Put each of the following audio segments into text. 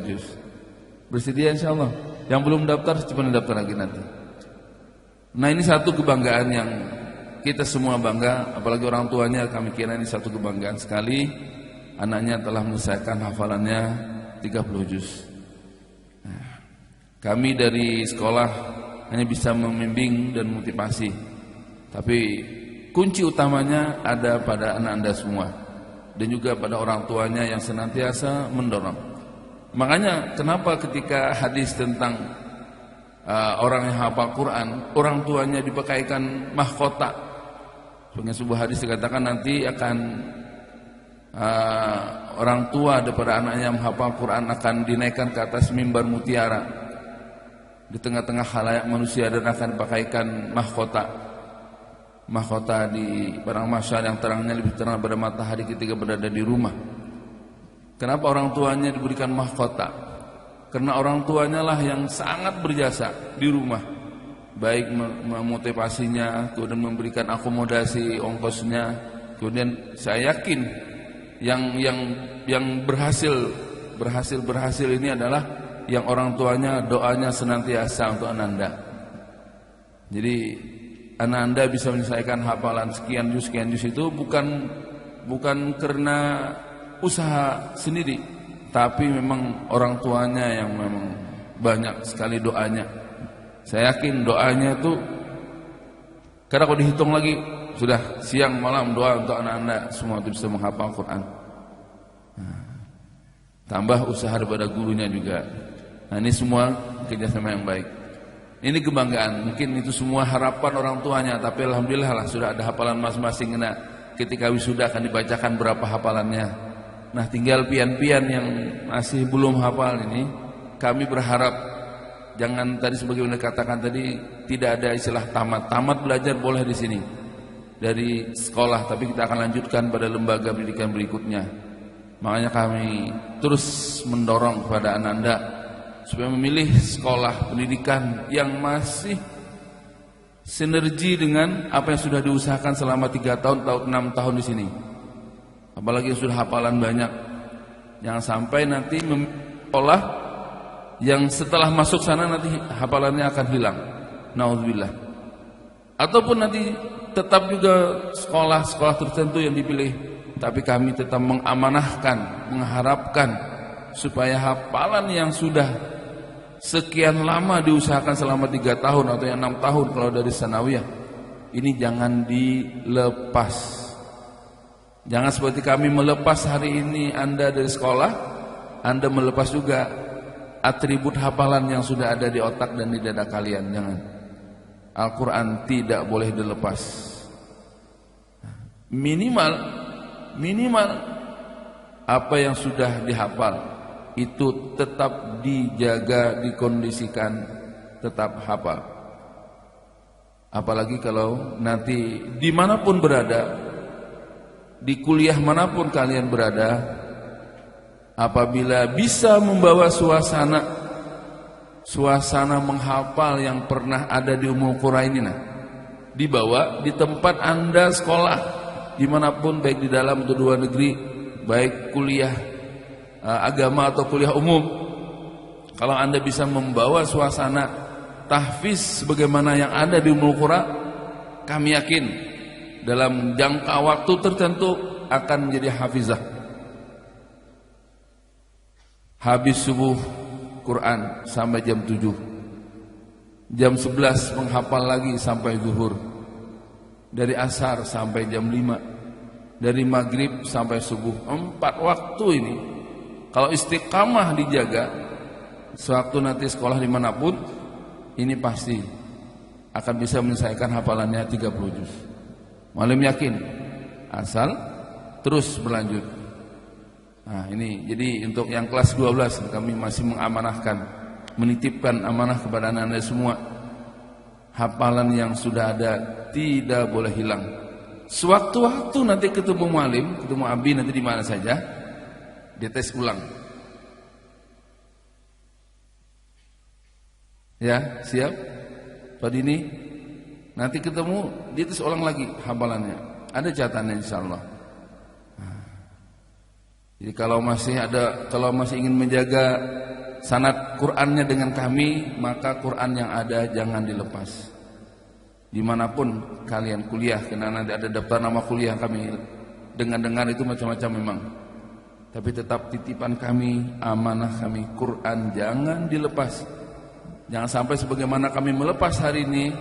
juz. Bersedia insyaallah. Yang belum daftar cepat daftar lagi nanti. Nah, ini satu kebanggaan yang kita semua bangga, apalagi orang tuanya. Kami kira ini satu kebanggaan sekali, anaknya telah menyelesaikan hafalannya 30 juz. Nah, kami dari sekolah hanya bisa membimbing dan motivasi, tapi kunci utamanya ada pada anak Anda semua dan juga pada orang tuanya yang senantiasa mendorong. Makanya kenapa ketika hadis tentang orang yang hafal Quran, orang tuanya dipakaikan mahkota. Dengan sebuah hadis dikatakan nanti akan orang tua daripada anaknya yang menghafal Quran akan dinaikkan ke atas mimbar mutiara di tengah-tengah khalayak manusia dan akan dipakaikan mahkota di padang mahsyar yang terangnya lebih terang pada matahari ketika berada di rumah. Kenapa orang tuanya diberikan mahkota? Karena orang tuanya lah yang sangat berjasa di rumah, baik memotivasinya, kemudian memberikan akomodasi ongkosnya. Kemudian saya yakin yang berhasil ini adalah yang orang tuanya doanya senantiasa untuk anak Anda. Jadi anak Anda bisa menyelesaikan hafalan sekian juz itu bukan karena usaha sendiri, tapi memang orang tuanya yang memang banyak sekali doanya. Saya yakin doanya itu, karena kalau dihitung lagi sudah siang malam doa untuk anak Anda semua itu bisa menghafal Quran. Tambah usaha daripada gurunya juga. Nah, ini semua kerjasama yang baik. Ini kebanggaan. Mungkin itu semua harapan orang tuanya, tapi alhamdulillah lah sudah ada hafalan masing-masing. Nah, ketika wisuda akan dibacakan berapa hafalannya. Nah, tinggal pian-pian yang masih belum hafal ini, kami berharap jangan tadi sebagaimana katakan tadi, tidak ada istilah tamat. Tamat belajar boleh di sini dari sekolah, tapi kita akan lanjutkan pada lembaga pendidikan berikutnya. Makanya kami terus mendorong kepada anak Anda supaya memilih sekolah pendidikan yang masih sinergi dengan apa yang sudah diusahakan selama 3 tahun atau 6 tahun di sini. Apalagi yang sudah hafalan banyak. Jangan sampai nanti sekolah yang setelah masuk sana nanti hafalannya akan hilang. Nauzubillah. Ataupun nanti tetap juga sekolah-sekolah tertentu yang dipilih, tapi kami tetap mengamanahkan, mengharapkan supaya hafalan yang sudah sekian lama diusahakan selama 3 tahun atau yang 6 tahun kalau dari sanawiyah ini jangan dilepas. Jangan seperti kami melepas hari ini Anda dari sekolah, Anda melepas juga atribut hafalan yang sudah ada di otak dan di dada kalian. Jangan. Al-Quran tidak boleh dilepas. Minimal apa yang sudah dihafal itu tetap dijaga, dikondisikan, tetap hafal. Apalagi kalau nanti dimanapun berada, di kuliah manapun kalian berada, apabila bisa membawa suasana menghafal yang pernah ada di Ummul Qura ini, dibawa di tempat Anda sekolah dimanapun, baik di dalam atau luar negeri, baik kuliah agama atau kuliah umum. Kalau Anda bisa membawa suasana tahfiz sebagaimana yang ada di Ummul Qura, kami yakin dalam jangka waktu tertentu akan menjadi hafizah. Habis subuh Quran sampai jam 7, jam 11 menghafal lagi sampai zuhur, dari asar sampai jam 5, dari maghrib sampai subuh. 4 waktu ini kalau istiqamah dijaga, sewaktu nanti sekolah dimanapun, ini pasti akan bisa menyelesaikan hafalannya 30 juz. Malam yakin, asal terus berlanjut. Nah, ini jadi untuk yang kelas 12 kami masih mengamanahkan, menitipkan amanah kepada anak-anak semua. Hafalan yang sudah ada tidak boleh hilang. Sewaktu-waktu nanti ketemu mualim, ketemu abi nanti di mana saja, dites ulang. Ya, siap? Pak Dini, nanti ketemu dites ulang lagi hafalannya. Ada catatannya insyaallah. Jadi kalau masih ingin menjaga sanad Qur'annya dengan kami, maka Qur'an yang ada jangan dilepas. Dimanapun kalian kuliah, karena nanti ada daftar nama kuliah kami, dengar itu macam-macam memang. Tapi tetap titipan kami, amanah kami, Qur'an jangan dilepas. Jangan sampai sebagaimana kami melepas hari ini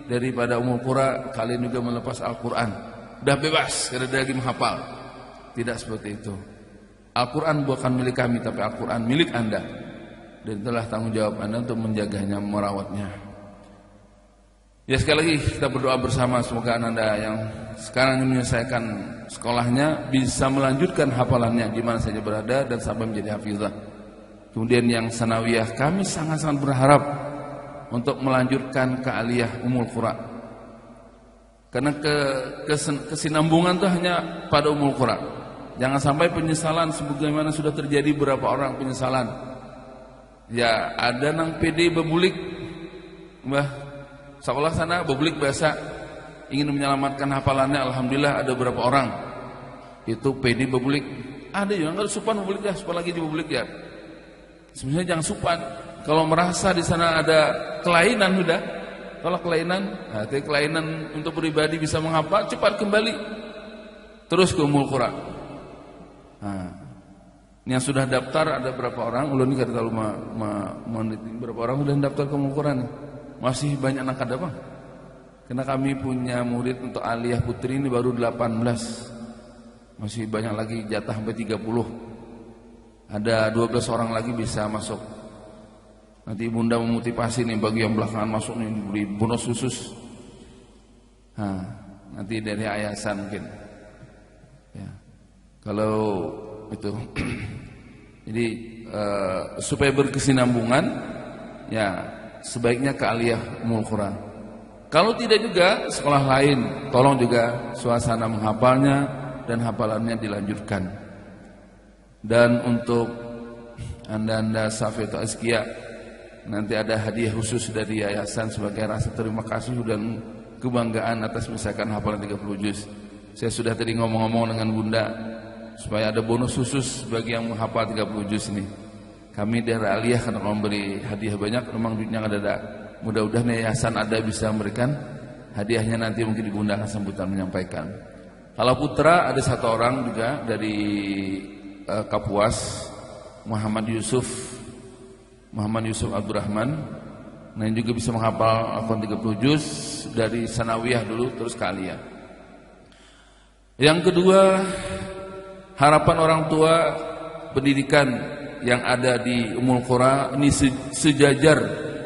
daripada Ummul Qura, kalian juga melepas Al-Qur'an. Udah bebas, karena lagi menghafal. Tidak seperti itu. Al-Qur'an bukan milik kami, tapi Al-Qur'an milik Anda. Dan itulah tanggung jawab Anda untuk menjaganya, merawatnya. Ya, sekali lagi kita berdoa bersama, semoga Anda yang sekarang menyelesaikan sekolahnya bisa melanjutkan hafalannya di mana saja berada dan sampai menjadi hafizah. Kemudian yang sanawiyah, kami sangat-sangat berharap untuk melanjutkan ke aliyah Ummul Qura. Karena kesinambungan itu hanya pada Ummul Qura. Jangan sampai penyesalan sebagaimana sudah terjadi beberapa orang penyesalan. Ya, ada nang PD bebulik, Mbah, sekolah sana bebulik biasa, ingin menyelamatkan hafalannya. Alhamdulillah ada beberapa orang itu PD bebulik. Ada yang enggak supan bebulik ya, supan lagi bebulik ya. Sebenarnya jangan supan. Kalau merasa di sana ada kelainan sudah, kalau kelainan, kelainan untuk pribadi bisa menghafal, cepat kembali terus ke Ummul Qura. Yang sudah daftar ada berapa orang? Ulun ini kata berapa orang sudah daftar ke Ummul Qura nih? Masih banyak anak ada Bang. Karena kami punya murid untuk aliyah putri ini baru 18. Masih banyak lagi jatah sampai 30. Ada 12 orang lagi bisa masuk. Nanti Bunda memotivasi nih bagi yang belakangan masuk nih diberi bonus khusus. Nanti dari yayasan mungkin. Ya. Kalau itu jadi supaya berkesinambungan, ya sebaiknya ke aliyah Ummul Qura. Kalau tidak juga sekolah lain, tolong juga suasana menghafalnya dan hafalannya dilanjutkan. Dan untuk anda Safiyatu Azkia, nanti ada hadiah khusus dari yayasan sebagai rasa terima kasih dan kebanggaan atas misalkan hafalan 30 juz. Saya sudah tadi ngomong-ngomong dengan Bunda supaya ada bonus khusus bagi yang menghafal 30 juz ini. Kami dari aliyah karena memberi hadiah banyak, memang duitnya nggak ada. Mudah-mudahan yayasan ada bisa memberikan hadiahnya, nanti mungkin di Bunda akan sambutan menyampaikan. Kalau putra ada satu orang juga dari Kapuas, Muhammad Yusuf Abdurrahman. Nah, yang juga bisa menghafal Al-Quran 30 juz dari sanawiyah dulu terus ke aliyah. Yang kedua, harapan orang tua pendidikan yang ada di Ummul Qura ini sejajar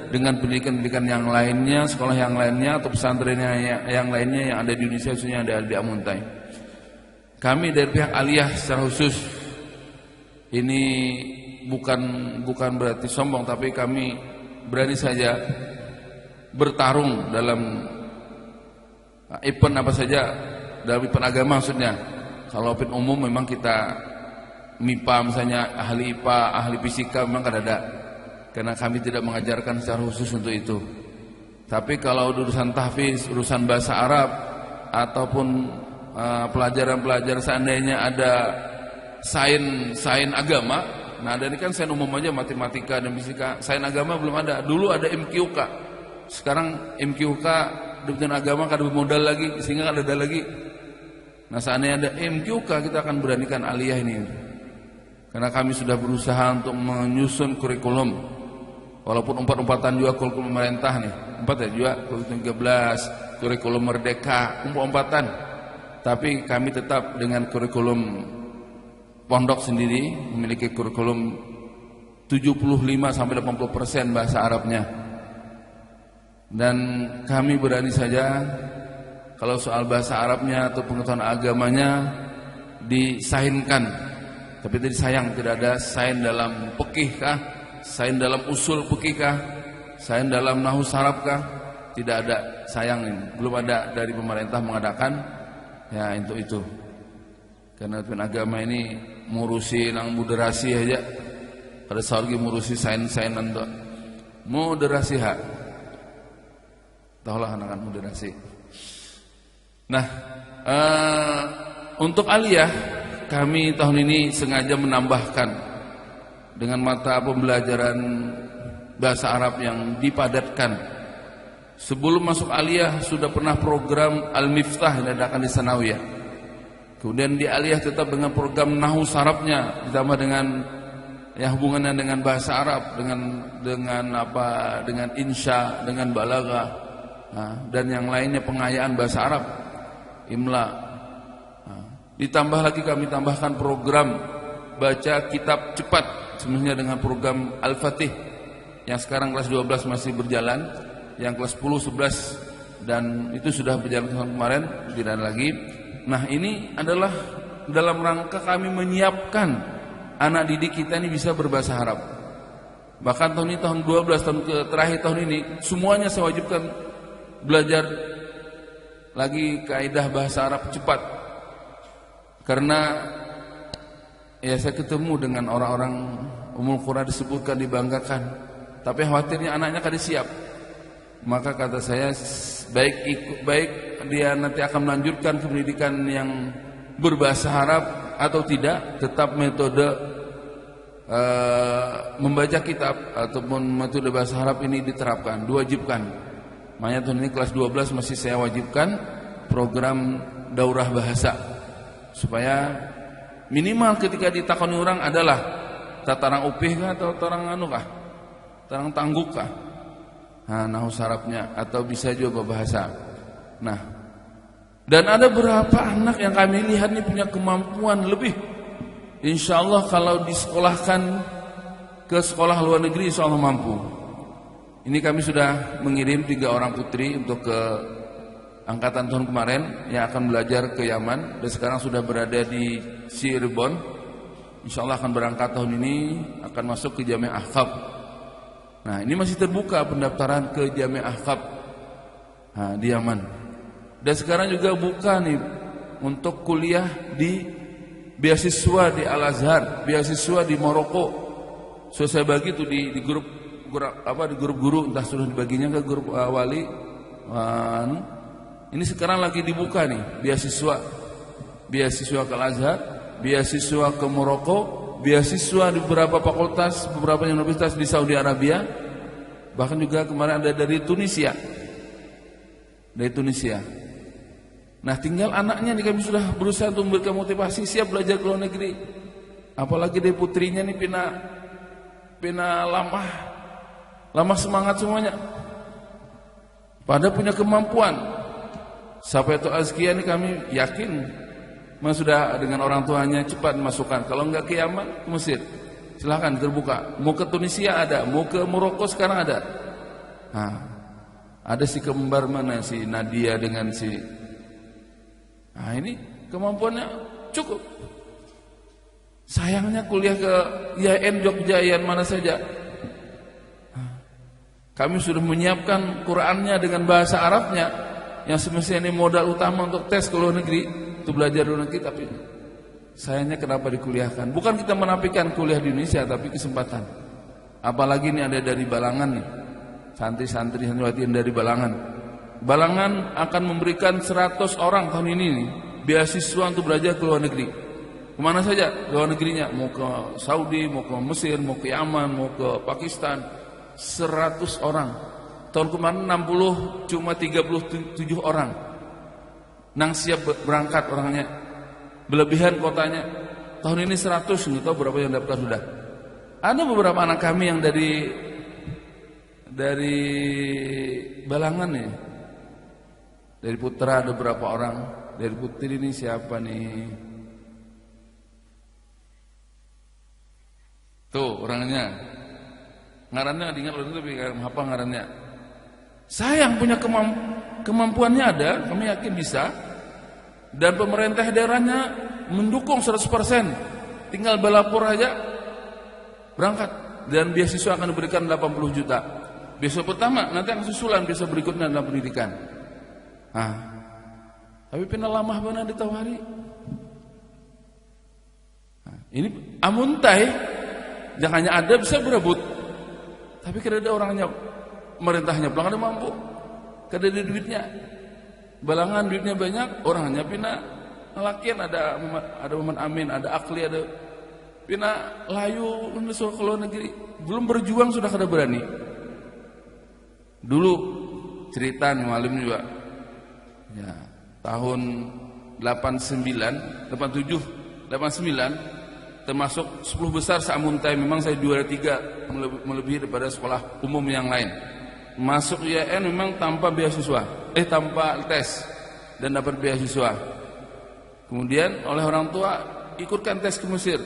dengan pendidikan-pendidikan yang lainnya, sekolah yang lainnya atau pesantren yang lainnya yang ada di Indonesia, khususnya ada di Amuntai. Kami dari pihak aliyah secara khusus ini bukan berarti sombong, tapi kami berani saja bertarung dalam event apa saja, dalam event agama maksudnya. Kalau event umum memang kita MIPA misalnya, ahli IPA, ahli fisika memang kan ada, karena kami tidak mengajarkan secara khusus untuk itu. Tapi kalau urusan tahfiz, urusan bahasa Arab ataupun pelajaran-pelajaran seandainya ada sains agama, nah ada ini kan sains umum aja, matematika dan fisika. Sains agama belum ada. Dulu ada MQK, sekarang MQK dengan agama kan ada modal lagi, sehingga kan ada lagi. Nah seandainya ada MQK, kita akan beranikan aliyah ini, karena kami sudah berusaha untuk menyusun kurikulum, walaupun umpat-umpatan juga kurikulum pemerintah nih, 4 ya juga, kurikulum 13, kurikulum merdeka, umpat-umpatan. Tapi kami tetap dengan kurikulum pondok sendiri, memiliki kurikulum 75-80% bahasa Arabnya. Dan kami berani saja kalau soal bahasa Arabnya atau pengetahuan agamanya disainkan. Tapi tadi sayang tidak ada sains dalam fikih kah, sains dalam usul fikih kah, sains dalam nahwu saraf kah? Tidak ada, sayang ini belum ada dari pemerintah mengadakan ya untuk itu. Karena agama ini ngurusi nang moderasi aja, pada saat lagi ngurusi sains-sains untuk moderasi hak. Tahulah anak-anak moderasi. Nah, untuk aliyah kami tahun ini sengaja menambahkan dengan mata pembelajaran bahasa Arab yang dipadatkan. Sebelum masuk aliyah sudah pernah program Al-Miftah yang diadakan di Sanawiyah. Kemudian di aliyah tetap dengan program Nahwu Sarafnya, ditambah dengan hubungannya dengan bahasa Arab, dengan insya, dengan balaghah, dan yang lainnya pengayaan bahasa Arab, imla. Ditambah lagi kami tambahkan program baca kitab cepat, sebenarnya dengan program Al-Fatih yang sekarang kelas 12 masih berjalan, yang kelas 10, 11 dan itu sudah berjalan tahun kemarin, tidak ada lagi. Nah, ini adalah dalam rangka kami menyiapkan anak didik kita ini bisa berbahasa Arab. Bahkan tahun ini, tahun 12, tahun terakhir tahun ini, semuanya saya wajibkan belajar lagi kaidah bahasa Arab cepat. Karena saya ketemu dengan orang-orang Ummul Qura disebutkan, dibanggakan, tapi khawatirnya anaknya kada siap. Maka kata saya, baik dia nanti akan melanjutkan pendidikan yang berbahasa Arab atau tidak, tetap metode membaca kitab ataupun metode bahasa Arab ini diterapkan, diwajibkan. Makanya tahun ini kelas 12 masih saya wajibkan program daurah bahasa, supaya minimal ketika ditakoni orang adalah tatarang upih kah atau tarang anu kah, tarang tangguk kah, nahwu sarafnya, atau bisa juga bahasa. Nah, dan ada beberapa anak yang kami lihat ini punya kemampuan lebih. Insya Allah kalau disekolahkan ke sekolah luar negeri, insya Allah mampu. Ini kami sudah mengirim 3 orang putri untuk ke angkatan tahun kemarin yang akan belajar ke Yaman, dan sekarang sudah berada di Cirebon. Insya Allah akan berangkat tahun ini, akan masuk ke Jami' Ahqaf. Nah, ini masih terbuka pendaftaran ke Jami' Ahqaf di Yaman. Dan sekarang juga buka nih untuk kuliah di beasiswa di Al-Azhar, beasiswa di Maroko. So saya bagi itu di grup guru, entah sudah dibaginya ke grup wali. Ini sekarang lagi dibuka nih beasiswa ke Al-Azhar, beasiswa ke Maroko, beasiswa di beberapa fakultas, beberapa universitas di Saudi Arabia. Bahkan juga kemarin ada dari Tunisia. Nah, tinggal anaknya nih, kami sudah berusaha untuk memberikan motivasi siap belajar ke luar negeri. Apalagi dari putrinya nih pina lamah semangat semuanya. Pada punya kemampuan. Sampai itu azkia ini kami yakin sudah dengan orang tuanya cepat masukkan. Kalau enggak ke Yaman, ke Mesir, silakan terbuka. Mau ke Tunisia ada, mau ke Maroko sekarang ada. Ada si kembar mana, si Nadia dengan si. Ini kemampuannya cukup. Sayangnya kuliah ke IAIN Jogja, IAIN mana saja. Kami sudah menyiapkan Qur'annya dengan bahasa Arabnya, yang semestinya ini modal utama untuk tes ke luar negeri, untuk belajar luar negeri, tapi sayangnya kenapa dikuliahkan? Bukan kita menafikan kuliah di Indonesia, tapi kesempatan. Apalagi ini ada dari Balangan nih, santri-santri santriwati dari Balangan. Balangan akan memberikan 100 orang tahun ini nih, beasiswa untuk belajar ke luar negeri. Kemana saja luar negerinya, mau ke Saudi, mau ke Mesir, mau ke Yaman, mau ke Pakistan. 100 orang. Tahun kemarin 60, cuma 37 orang. Nang siap berangkat orangnya. Berlebihan kotanya. Tahun ini 100, nggak tahu berapa yang daftar sudah. Ada beberapa anak kami yang dari Balangan nih. Dari putra ada beberapa orang. Dari putri ini siapa nih? Tuh orangnya. Ngarannya diingat loh, tapi apa ngarannya? Sayang punya kemampuannya ada, kami yakin bisa. Dan pemerintah daerahnya mendukung 100%. Tinggal balapor aja berangkat. Dan beasiswa akan diberikan 80 juta. Beasiswa pertama, nanti akan susulan beasiswa berikutnya dalam pendidikan. Tapi pina lamah benar ditawari. Ini amuntai, jangan hanya ada bisa berebut. Tapi kada ada orangnya, pemerintahnya pulang ada mampu, kada ada duitnya. Balangan duitnya banyak, orangnya pina ngelakian, ada Muhammad Amin, ada Akli, ada pina layu menusul ke luar negeri, belum berjuang sudah kada berani. Dulu cerita nih malam juga, ya tahun 89, 87, 89 termasuk 10 besar Samuntai. Memang saya juara 3, melebihi daripada sekolah umum yang lain. Masuk IAIN memang tanpa beasiswa, tanpa tes dan dapat beasiswa. Kemudian oleh orang tua ikutkan tes ke Mesir.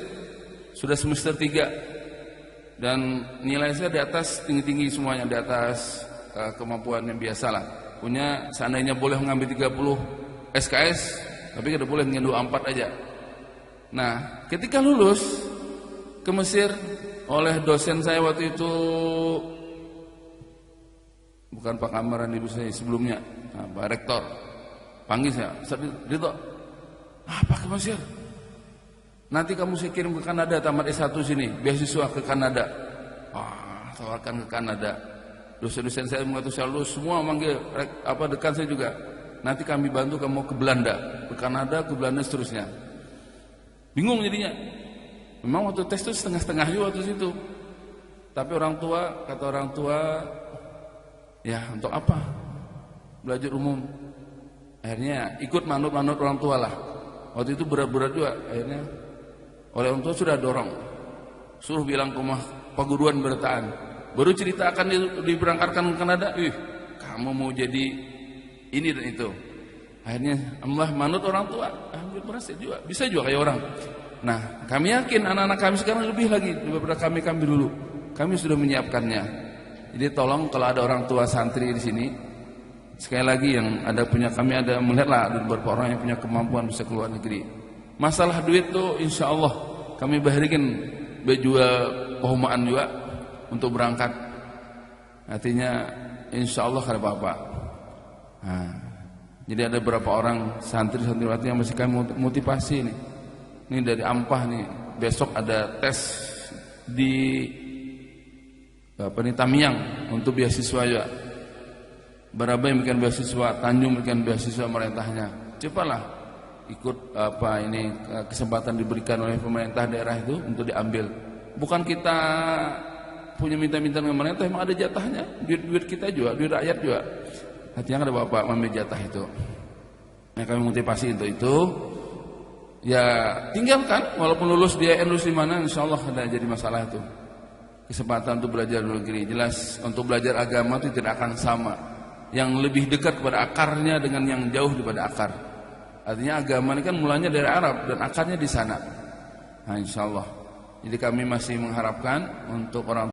Sudah semester 3 dan nilai saya di atas, tinggi-tinggi semuanya, di atas kemampuan yang biasa lah. Punya seandainya boleh mengambil 30 SKS, tapi tidak boleh dengan 24 aja. Nah, ketika lulus ke Mesir oleh dosen saya waktu itu, bukan Pak Kamaran, ibu saya sebelumnya, Pak Rektor, panggil saya, Ustaz Ridho, apa ke Mesir? Nanti kamu saya kirim ke Kanada, tamat S1 sini, beasiswa ke Kanada. Tawarkan ke Kanada. Dosen-dosen saya mengatakan saya lulus, semua manggil dekan saya juga. Nanti kami bantu kamu ke Belanda, ke Kanada, ke Belanda seterusnya. Bingung jadinya. Memang waktu tes itu setengah-setengah juga waktu situ. Tapi kata orang tua, ya untuk apa? Belajar umum. Akhirnya ikut manut-manut orang tua lah. Waktu itu berat-berat juga. Akhirnya oleh orang tua sudah dorong, suruh bilang ke rumah perguruan bertahan. Baru cerita akan diberangkatkan ke Kanada, kamu mau jadi ini dan itu. Akhirnya Allah manut orang tua, alhamdulillah berhasil juga, bisa juga kayak orang. Nah, kami yakin anak-anak kami sekarang lebih lagi daripada kami dulu. Kami sudah menyiapkannya. Jadi tolong kalau ada orang tua santri di sini, sekali lagi yang kami ada melihatlah ada beberapa orang yang punya kemampuan bisa keluar negeri. Masalah duit tuh insya Allah kami berikan berjual pehomaan juga untuk berangkat. Artinya insya Allah kada apa-apa. Nah, jadi ada beberapa orang santri-santriwati yang masih kami motivasi nih. Ini dari Ampah nih, besok ada tes di Tamiang untuk beasiswa juga. Barabai yang bikin beasiswa, Tanjung bikin beasiswa pemerintahnya. Cepatlah ikut kesempatan diberikan oleh pemerintah daerah itu untuk diambil. Bukan kita punya minta-minta dengan pemerintah, memang ada jatahnya, duit kita juga, duit rakyat juga. Artinya ada bapak mengambil jatah itu. Nah, kami motivasi untuk itu. Ya tinggalkan, walaupun lulus di IAIN, lulus di mana, insya Allah ada jadi masalah itu. Kesempatan untuk belajar di negeri, jelas untuk belajar agama itu tidak akan sama. Yang lebih dekat kepada akarnya dengan yang jauh daripada akar. Artinya agama ini kan mulanya dari Arab dan akarnya di sana. Nah, insya Allah. Jadi kami masih mengharapkan untuk orang